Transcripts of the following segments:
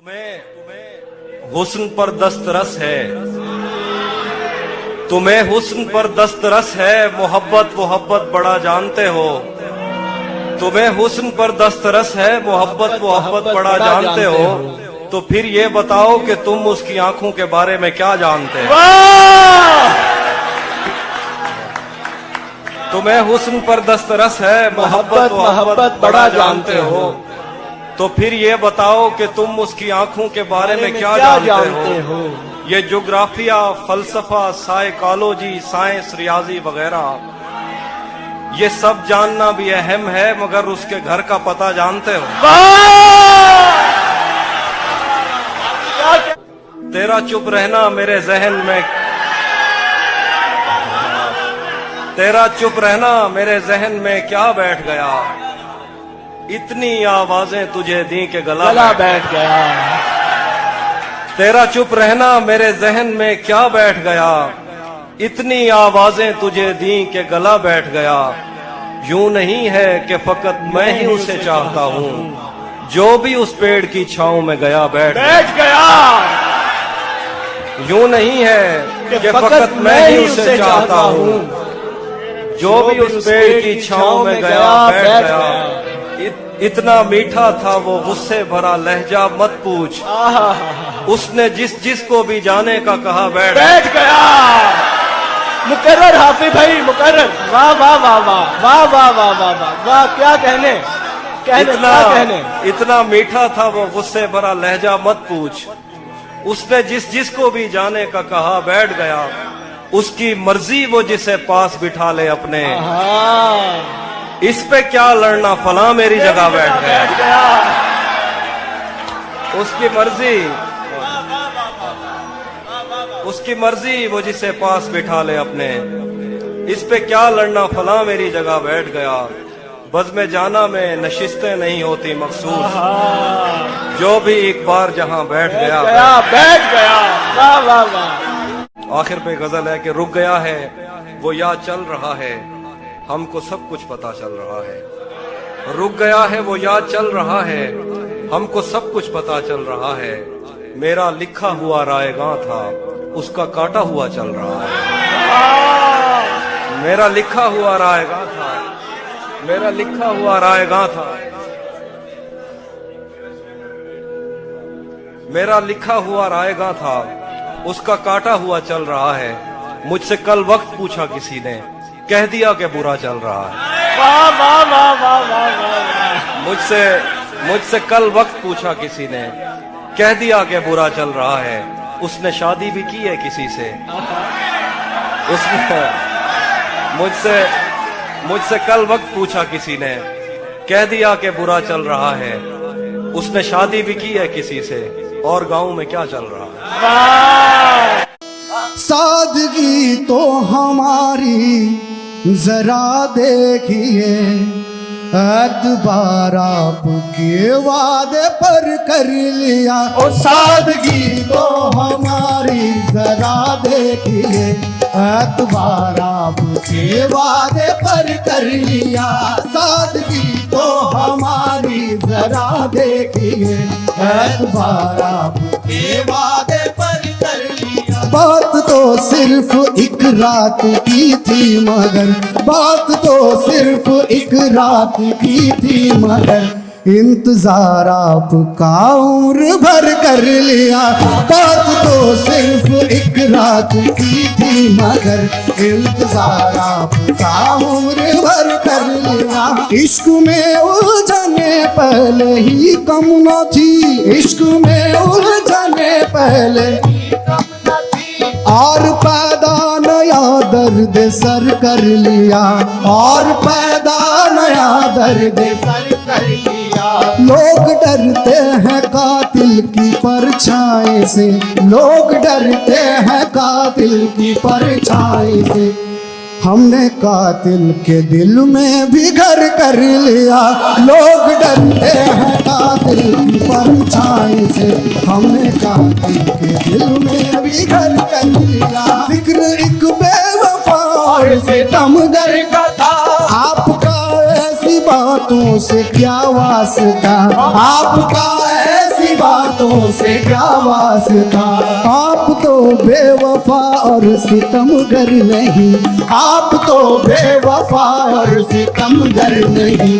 तुम्हें हुस्न पर दस्तरस है, तुम्हें हुस्न पर दस्तरस है, मोहब्बत मोहब्बत बड़ा जानते हो। तुम्हें हुस्न पर दस्तरस है, मोहब्बत मोहब्बत बड़ा जानते हो। तो फिर ये बताओ कि तुम उसकी आंखों के बारे में क्या जानते हो। तुम्हें हुस्न पर दस्तरस है, मोहब्बत मोहब्बत बड़ा जानते हो। तो फिर ये बताओ कि तुम उसकी आंखों के बारे में क्या जानते हो। ये ज्योग्राफिया, फलसफा, साइकोलॉजी, साइंस, रियाजी वगैरह ये सब जानना भी अहम है, मगर उसके घर का पता जानते हो। तेरा चुप रहना मेरे जहन में, तेरा चुप रहना मेरे जहन में क्या बैठ गया। इतनी आवाजें तुझे दी के गला बैठ गया। तेरा चुप रहना मेरे जहन में क्या बैठ गया। इतनी आवाजें तुझे दी के गला बैठ गया। यूं नहीं है कि फकत मैं ही उसे चाहता हूँ, जो भी उस पेड़ की छांव में गया बैठ गया। यूं नहीं है कि फकत मैं ही उसे चाहता हूँ, जो भी उस पेड़ की छांव में गया बैठ गया। इतना मीठा था वो गुस्से भरा लहजा मत पूछ, उसने जिस जिस को भी जाने का कहा बैठ गया। मुकर्रर हाफिज भाई, मुकर्रर। वाह वाह वाह वाह वाह वाह वाह वाह वाह वाह, क्या कहने इतना मीठा था वो गुस्से भरा लहजा मत पूछ, उसने जिस जिस को भी जाने का कहा बैठ गया। उसकी मर्जी वो जिसे पास बिठा ले अपने, इस पे क्या लड़ना फला मेरी जगह बैठ गया। उसकी मर्जी वो जिसे पास बिठा ले अपने, इस पे क्या लड़ना फला मेरी जगह बैठ गया। बज़्म जाना में नशिस्तें नहीं होती मखसूस, जो भी एक बार जहां बैठ गया। वाह वाह वाह। आखिर पे गजल है कि रुक गया है वो याद चल रहा है, हमको सब कुछ पता चल रहा है। रुक गया है वो याद चल रहा है, हमको सब कुछ पता चल रहा है। मेरा लिखा हुआ रायगां था, उसका काटा हुआ चल रहा है। मेरा लिखा हुआ रायगां था, मेरा लिखा हुआ रायगां था, मेरा लिखा हुआ रायगां था, उसका काटा हुआ चल रहा है। मुझसे कल वक्त पूछा किसी ने, कह दिया कि बुरा चल रहा है। वाह वाह वाह वाह वाह वाह। मुझसे कल वक्त पूछा किसी ने, कह दिया कि बुरा चल रहा है। उसने शादी भी की है किसी से, उसने मुझसे कल वक्त पूछा किसी ने, कह दिया कि बुरा चल रहा है। उसने शादी भी की है किसी से, और गांव में क्या चल रहा है। सादगी तो हमारी जरा देखिए, एतबार आपके वादे पर कर लिया। ओ सादगी तो हमारी जरा देखिए, एतबार आपके वादे पर कर लिया। सादगी तो हमारी जरा देखिए, एतबार आपके वादे पर कर लिया। बात तो सिर्फ एक रात की थी मगर, बात तो सिर्फ एक रात की थी मगर, इंतजार आपका उम्र भर कर लिया। बात तो सिर्फ एक रात की थी मगर, इंतजार आपका उम्र भर कर लिया। इश्क में उलझने पहले ही कम न थी, इश्क में उलझने पहले और पैदा नया दर्द सर कर लिया, और पैदा नया दर्द सर कर लिया। लोग डरते हैं कातिल की परछाई से, लोग डरते हैं कातिल की परछाई से। हमने कातिल के दिल में भी घर कर लिया। लोग डरते हैं कातिल की परछाई से, हमने कातिल के दिल में भी घर कर लिया। फिक्र एक बेवफा और सितमगर का था, आपका ऐसी बातों से क्या वास्ता, आपका ऐसी ऐसी बातों से क्या वास्ता। आप तो बेवफा और सितमगर नहीं, आप तो बेवफा और सितमगर नहीं।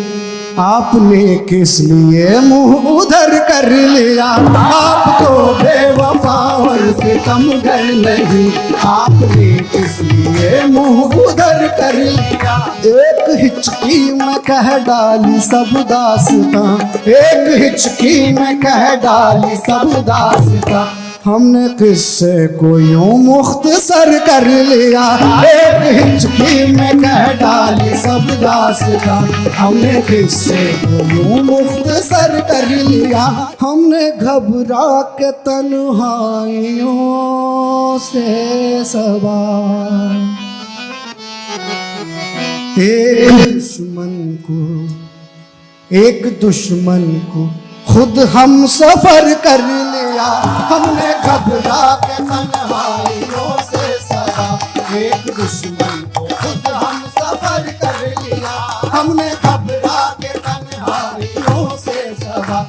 आपने किस लिए मुंह उधर कर लिया। आप तो बेवफा और सितमगर नहीं, आपने किस लिए मुंह उधर कर लिया। एक हिचकी में कह डाली सब दास्तां, एक हिचकी में कह डाली सब दास्तां। हमने किससे को यूं मुख्तसर कर लिया। एक हिचकी में कह डाली सब दास्तां, हमने किससे को यूं मुख्तसर कर लिया। हमने घबरा के तन्हाइयों से सवार एक दुश्मन को खुद हम सफर कर लिया। हमने घबरा के तन्हाइयों से सदा एक दुश्मन को खुद हम सफर कर लिया। हमने घबरा के तन्हाइयों से सदा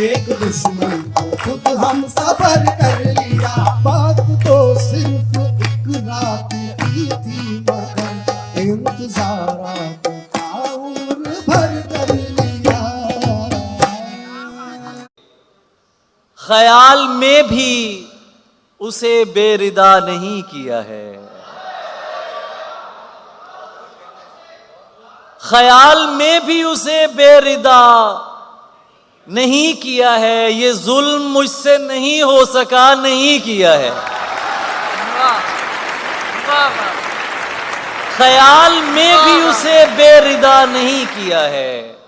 एक दुश्मन को खुद हम सफर कर लिया। बात तो सिर्फ एक रात की थी मगर इंतजारात का उम्र भर कर लिया। ख्याल में भी उसे बेरिदा नहीं किया है, ख्याल में भी उसे बेरिदा नहीं किया है। ये जुल्म मुझसे नहीं हो सका, नहीं किया है। ख्याल में भी उसे बेरिदा नहीं किया है।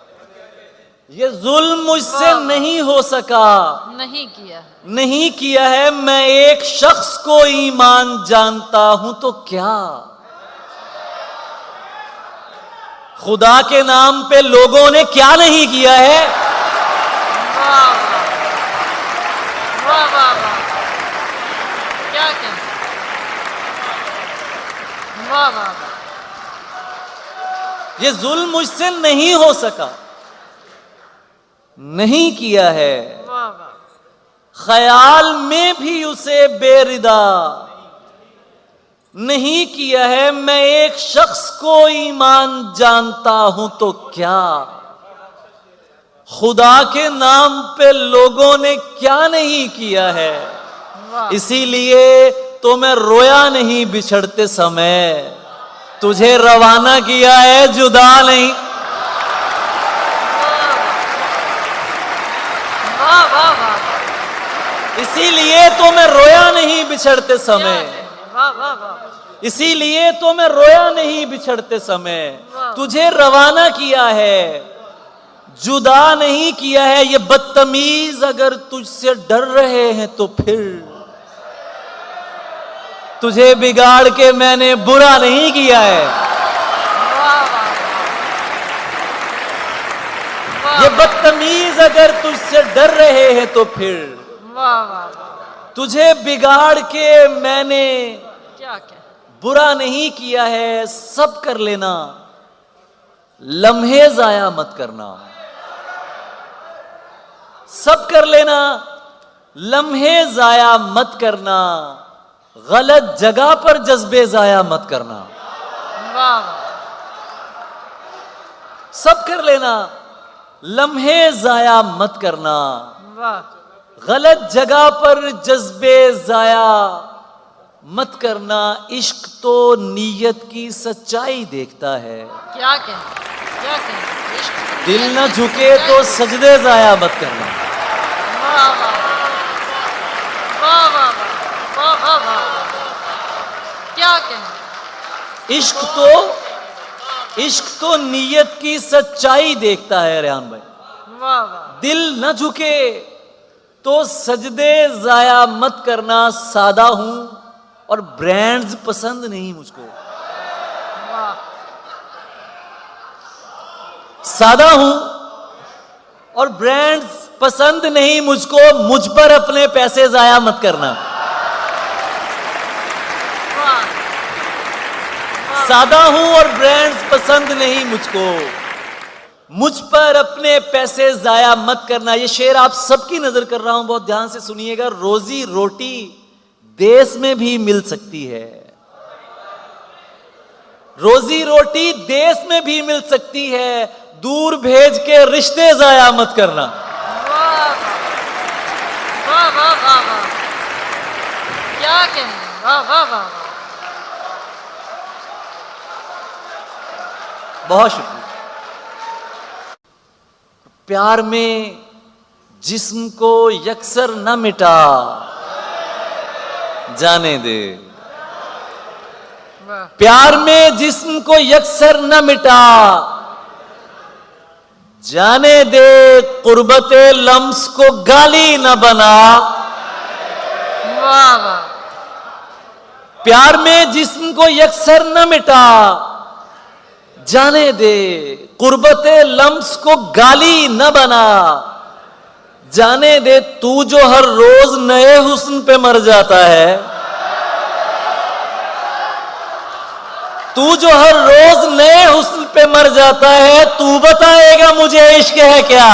ये जुल्म मुझसे नहीं हो सका, नहीं किया है। मैं एक शख्स को ईमान जानता हूं तो क्या, खुदा के नाम पे लोगों ने क्या नहीं किया है। क्या क्या ये जुल्म मुझसे नहीं हो सका, नहीं किया है। ख्याल में भी उसे बेरिदा नहीं किया है। मैं एक शख्स को ईमान जानता हूं तो क्या, खुदा के नाम पे लोगों ने क्या नहीं किया है। इसीलिए तो मैं रोया नहीं बिछड़ते समय, तुझे रवाना किया है जुदा नहीं। इसीलिए तो मैं रोया नहीं बिछड़ते समय, इसीलिए तो मैं रोया नहीं बिछड़ते समय। तुझे रवाना किया है, जुदा नहीं किया है। ये बदतमीज अगर तुझसे डर रहे हैं तो फिर तुझे बिगाड़ के मैंने बुरा नहीं किया है। ये बदतमीज अगर तुझसे डर रहे हैं तो फिर तुझे बिगाड़ के मैंने क्या क्या बुरा नहीं किया है। सब कर लेना, लम्हे जाया मत करना। सब कर लेना, लम्हे जाया मत करना। गलत जगह पर जज्बे जाया मत करना। सब कर लेना, लम्हे जाया मत करना। गलत जगह पर जज्बे जाया मत करना। इश्क तो नीयत की सच्चाई देखता है। क्या कहें इश्क दिल न झुके तो सजदे जाया मत करना। क्या कहें इश्क तो नीयत की सच्चाई देखता है रेहान भाई। दिल न झुके तो सजदे जाया मत करना। सादा हूं और ब्रांड्स पसंद नहीं मुझको। सादा हूं और ब्रांड्स पसंद नहीं मुझको। मुझ पर अपने पैसे जाया मत करना। सादा हूं और ब्रांड्स पसंद नहीं मुझको। मुझ पर अपने पैसे जाया मत करना। ये शेर आप सबकी नजर कर रहा हूं, बहुत ध्यान से सुनिएगा। रोजी रोटी देश में भी मिल सकती है, रोजी रोटी देश में भी मिल सकती है, दूर भेज के रिश्ते जाया मत करना। वाह वाह वाह वाह वाह, क्या कहें, वाह वाह वाह वाह। बहुत शुक्रिया। प्यार में जिस्म को यकसर न मिटा, जाने दे। वाह प्यार में जिस्म को यकसर न मिटा, जाने दे। कुर्बते लम्स को गाली न बना। वाह वाह, प्यार में जिस्म को यकसर न मिटा, जाने दे। कुर्बते लम्स को गाली न बना, जाने दे। तू जो हर रोज नए हुस्न पे मर जाता है, तू जो हर रोज नए हुस्न पे मर जाता है, तू बताएगा मुझे इश्क है क्या।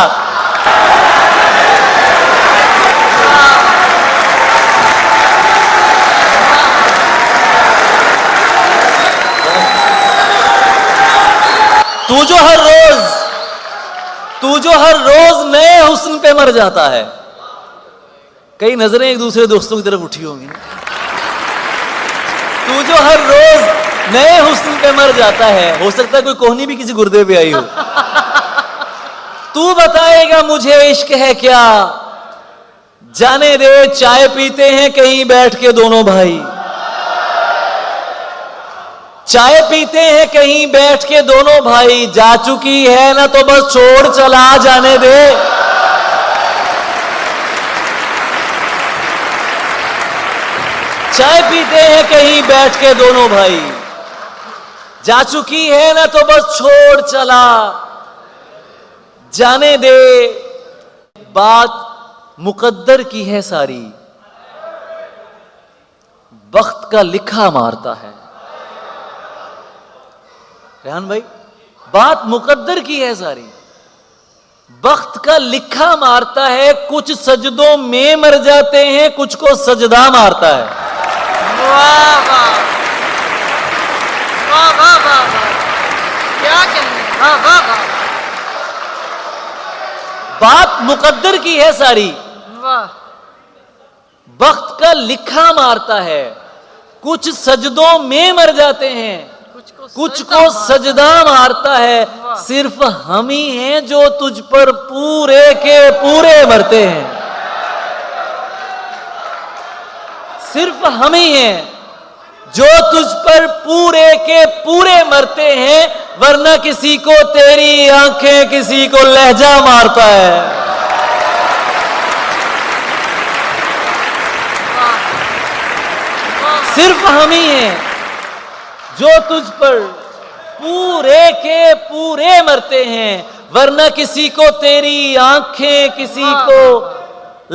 तू जो हर रोज नए हुस्न पे मर जाता है। कई नजरें एक दूसरे दोस्तों की तरफ उठी होंगी। तू जो हर रोज नए हुस्न पे मर जाता है, हो सकता है कोई कोहनी भी किसी गुर्दे पे आई हो। तू बताएगा मुझे इश्क है क्या, जाने दे। चाय पीते हैं कहीं बैठ के दोनों भाई, चाय पीते हैं कहीं बैठ के दोनों भाई। जा चुकी है ना तो बस छोड़ चला, जाने दे। चाय पीते हैं कहीं बैठ के दोनों भाई, जा चुकी है ना तो बस छोड़ चला, जाने दे। बात मुकद्दर की है सारी, वक्त का लिखा मारता है। रेहान भाई, बात मुकद्दर की है सारी, वक्त का लिखा मारता है। कुछ सजदों में मर जाते हैं, कुछ को सजदा मारता है। वाह वाह वाह वाह वाह वाह, क्या कहें, वाह वाह वाह। बात मुकद्दर की है सारी, वाह वक्त का लिखा मारता है। कुछ सजदों में मर जाते हैं, कुछ को सजदा मारता है। सिर्फ हम ही हैं जो तुझ पर पूरे के पूरे मरते हैं। सिर्फ हम ही हैं जो तुझ पर पूरे के पूरे मरते हैं, वरना किसी को तेरी आंखें, किसी को लहजा मारता है। सिर्फ हम ही हैं जो तुझ पर पूरे के पूरे मरते हैं, वरना किसी को तेरी आंखें, किसी को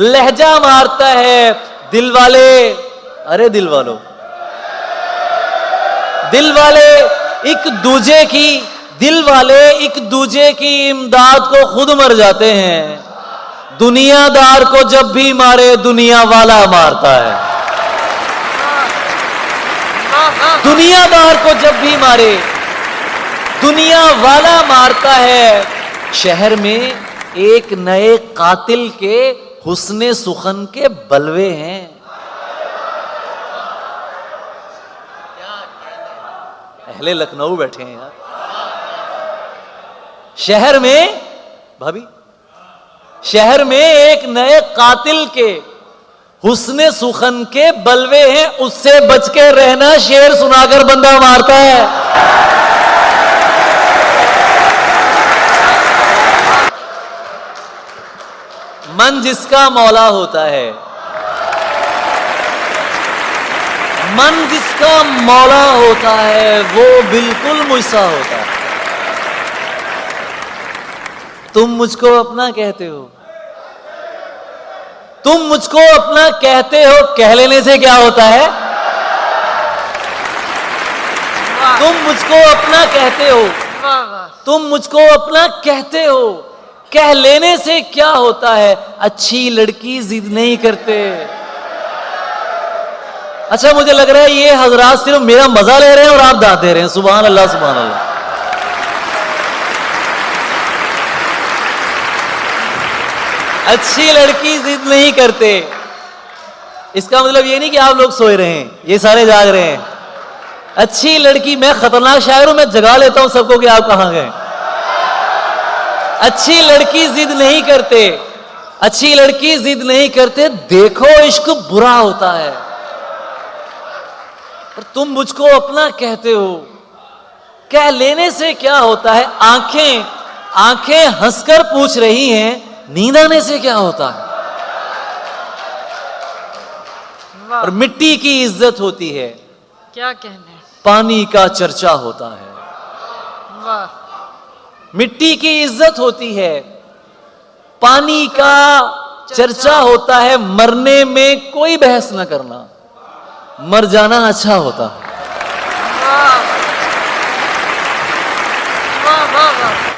लहजा मारता है। दिल वाले, अरे दिल वालों, दिल वाले एक दूजे की इमदाद को खुद मर जाते हैं। दुनियादार को जब भी मारे दुनिया वाला मारता है। दुनियादार को जब भी मारे दुनिया वाला मारता है। शहर में एक नए कातिल के हुस्ने सुखन के बलवे हैं। अहले लखनऊ बैठे हैं यार। शहर में भाभी, शहर में एक नए कातिल के हुस्ने सुखन के बलवे हैं, उससे बच के रहना। शेर सुनाकर बंदा मारता है। मन जिसका मौला होता है, मन जिसका मौला होता है, वो बिल्कुल मुझसा होता है। तुम मुझको अपना कहते हो, तुम मुझको अपना कहते हो, कह लेने से क्या होता है? तुम मुझको अपना कहते हो, वाह वाह तुम मुझको अपना कहते हो, कह लेने से क्या होता है, अच्छी लड़की जिद नहीं करते। अच्छा, मुझे लग रहा है ये हजरात सिर्फ मेरा मजा ले रहे हैं और आप दाद दे रहे हैं। सुभान अल्लाह, सुभान अल्लाह। अच्छी लड़की जिद नहीं करते, इसका मतलब ये नहीं कि आप लोग सोए रहे हैं, ये सारे जाग रहे हैं। अच्छी लड़की, मैं खतरनाक शायर हूं, मैं जगा लेता हूं सबको कि आप कहां गए। अच्छी लड़की जिद नहीं करते, अच्छी लड़की जिद नहीं करते, देखो इश्क बुरा होता है। और तुम मुझको अपना कहते हो, कह लेने से क्या होता है। आंखें हंसकर पूछ रही हैं, नींद आने से क्या होता है। और मिट्टी की इज्जत होती है, क्या कहने। पानी का चर्चा होता है। वाह मिट्टी की इज्जत होती है, पानी का चर्चा होता है। मरने में कोई बहस न करना, मर जाना अच्छा होता है। वाह वाह वाह वाह